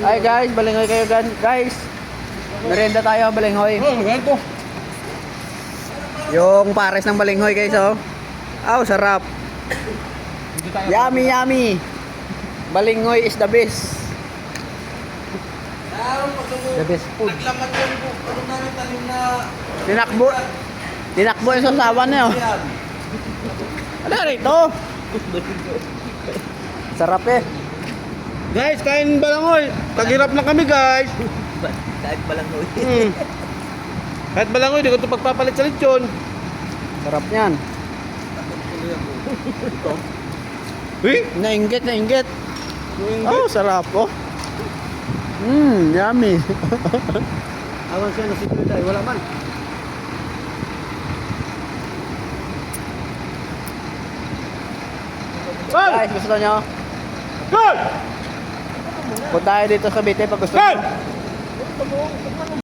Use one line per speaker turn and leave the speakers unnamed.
Ay guys, balinghoy kayo guys. Merienda tayo, balinghoy.
Ganito.
Yung pares ng balinghoy guys, oh. Aw, sarap. Yummy, yummy. Balinghoy is the best. The best food.
Naglaman ko yung ano namin tanim na...
Tinakbo yung sasawan niya, oh. Ano rito? Sarap eh.
Guys, kain balangoy. Taghirap na kami, guys.
Kahit balangoy.
Kahit balangoy, di ko ito pagpapalit sa lechon.
Sarap niyan.
Eh?
Nainggit. Oh, sarap, oh. Yummy.
Awan siya na security, wala man.
Guys, gusto nyo?
Good!
Punta tayo dito sa Bite pag gusto
Good!
nyo.